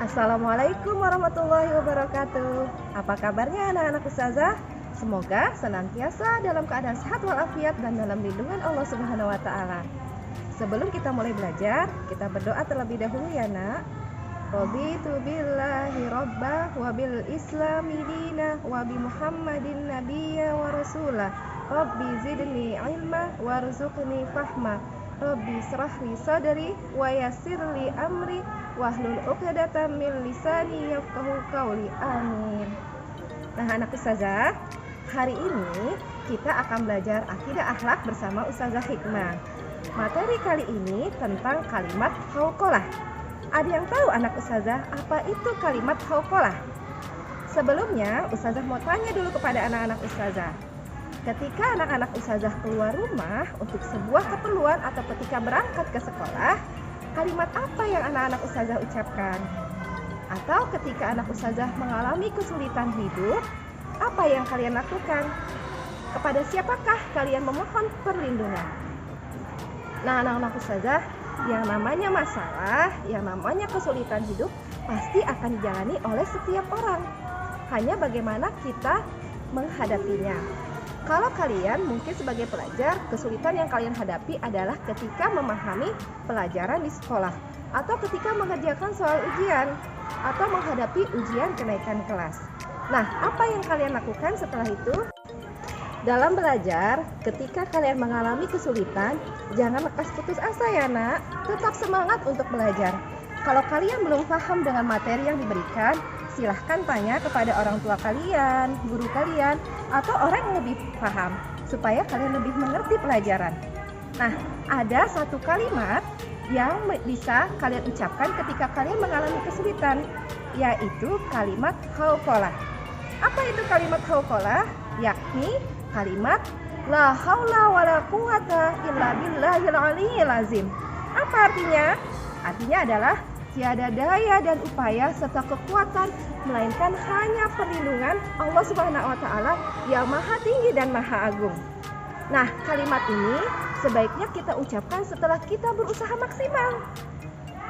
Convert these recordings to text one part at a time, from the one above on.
Assalamualaikum warahmatullahi wabarakatuh. Apa kabarnya anak-anak ustazah? Semoga senantiasa dalam keadaan sehat walafiat dan dalam lindungan Allah Subhanahu wa taala. Sebelum kita mulai belajar, kita berdoa terlebih dahulu ya, Nak. Raditu billahi robba wa bil islami dina wa bi Muhammadin nabiyya wa rasulah. Rabbi zidni ilma warzuqni fahma. Rabbi srahli sadri wa yassirli amri wahlul 'uqdatam min lisani yafqahu qawli. Amin. Nah, anak ustazah, hari ini kita akan belajar akidah akhlak bersama Ustazah Hikmah. Materi kali ini tentang kalimat hauqalah. Ada yang tahu anak ustazah apa itu kalimat hauqalah? Sebelumnya, ustazah mau tanya dulu kepada anak-anak ustazah. Ketika anak-anak ustazah keluar rumah untuk sebuah keperluan atau ketika berangkat ke sekolah, kalimat apa yang anak-anak ustazah ucapkan? Atau ketika anak ustazah mengalami kesulitan hidup, apa yang kalian lakukan? Kepada siapakah kalian memohon perlindungan? Nah, anak-anak ustazah, yang namanya masalah, yang namanya kesulitan hidup pasti akan dijalani oleh setiap orang. Hanya bagaimana kita menghadapinya. Kalau kalian mungkin sebagai pelajar, kesulitan yang kalian hadapi adalah ketika memahami pelajaran di sekolah, atau ketika mengerjakan soal ujian, atau menghadapi ujian kenaikan kelas. Nah, apa yang kalian lakukan setelah itu? Dalam belajar, ketika kalian mengalami kesulitan, jangan lekas putus asa ya, Nak. Tetap semangat untuk belajar. Kalau kalian belum paham dengan materi yang diberikan, silahkan tanya kepada orang tua kalian, guru kalian, atau orang yang lebih paham, supaya kalian lebih mengerti pelajaran. Nah, ada satu kalimat yang bisa kalian ucapkan ketika kalian mengalami kesulitan, yaitu kalimat hauqalah. Apa itu kalimat hauqalah? Yakni kalimat la haula wala quwata illa billahil aliyyil azim. Apa artinya? Artinya adalah tiada daya dan upaya serta kekuatan melainkan hanya perlindungan Allah Subhanahu wa taala yang Maha Tinggi dan Maha Agung. Nah, kalimat ini sebaiknya kita ucapkan setelah kita berusaha maksimal.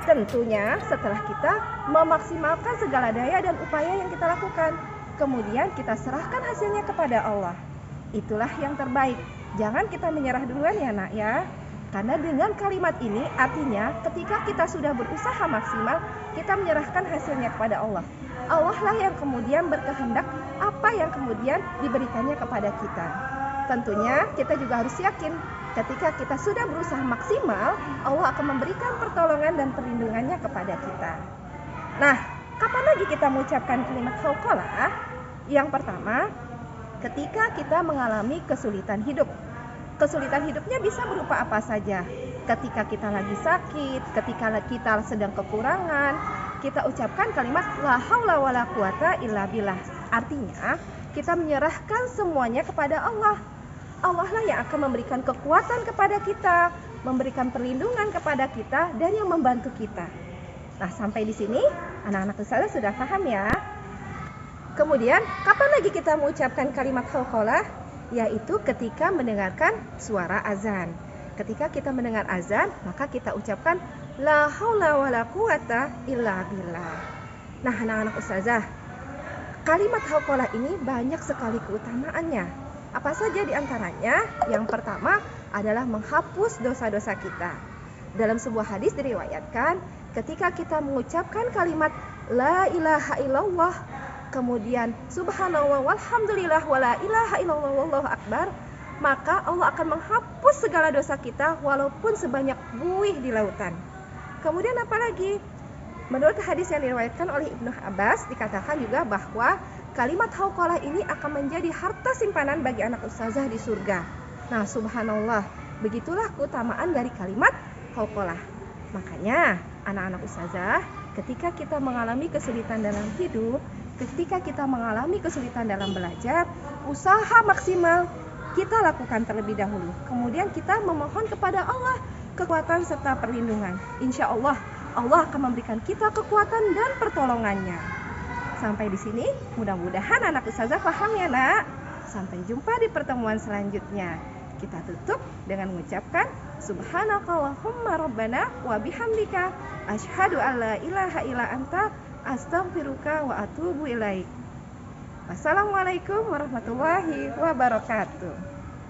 Tentunya setelah kita memaksimalkan segala daya dan upaya yang kita lakukan. Kemudian kita serahkan hasilnya kepada Allah. Itulah yang terbaik. Jangan kita menyerah duluan ya, Nak ya. Karena dengan kalimat ini artinya ketika kita sudah berusaha maksimal, kita menyerahkan hasilnya kepada Allah. Allah lah yang kemudian berkehendak apa yang kemudian diberikannya kepada kita. Tentunya kita juga harus yakin ketika kita sudah berusaha maksimal, Allah akan memberikan pertolongan dan perlindungannya kepada kita. Nah, kapan lagi kita mengucapkan kalimat hauqalah? Yang pertama, ketika kita mengalami kesulitan hidup. Kesulitan hidupnya bisa berupa apa saja. Ketika kita lagi sakit, ketika kita sedang kekurangan, kita ucapkan kalimat la haula wala quwata illa billah. Artinya, kita menyerahkan semuanya kepada Allah. Allah lah yang akan memberikan kekuatan kepada kita, memberikan perlindungan kepada kita, dan yang membantu kita. Nah, sampai di sini anak-anak ustazah sudah paham ya. Kemudian, kapan lagi kita mengucapkan kalimat hauqalah? Yaitu ketika mendengarkan suara azan. Ketika kita mendengar azan, maka kita ucapkan la haula wala quwata illa billah. Nah, anak-anak ustazah, kalimat hauqalah ini banyak sekali keutamaannya. Apa saja di antaranya? Yang pertama adalah menghapus dosa-dosa kita. Dalam sebuah hadis diriwayatkan, ketika kita mengucapkan kalimat la ilaha illallah, kemudian subhanallah walhamdulillah wala ilaha illallah wallahu akbar, maka Allah akan menghapus segala dosa kita walaupun sebanyak buih di lautan. Kemudian apa lagi? Menurut hadis yang diriwayatkan oleh Ibnu Abbas, dikatakan juga bahwa kalimat hauqalah ini akan menjadi harta simpanan bagi anak ustazah di surga. Nah, subhanallah, begitulah keutamaan dari kalimat hauqalah. Makanya anak-anak ustazah, ketika kita mengalami kesulitan dalam hidup, ketika kita mengalami kesulitan dalam belajar, usaha maksimal kita lakukan terlebih dahulu. Kemudian kita memohon kepada Allah kekuatan serta perlindungan. Insya Allah, Allah akan memberikan kita kekuatan dan pertolongannya. Sampai di sini, mudah-mudahan anak ustazah paham ya, Nak. Sampai jumpa di pertemuan selanjutnya. Kita tutup dengan mengucapkan subhanakallahumma rabbana wa bihamdika asyhadu alla ilaha illa anta Astaghfiruka wa atubu ilaik. Wassalamualaikum warahmatullahi wabarakatuh.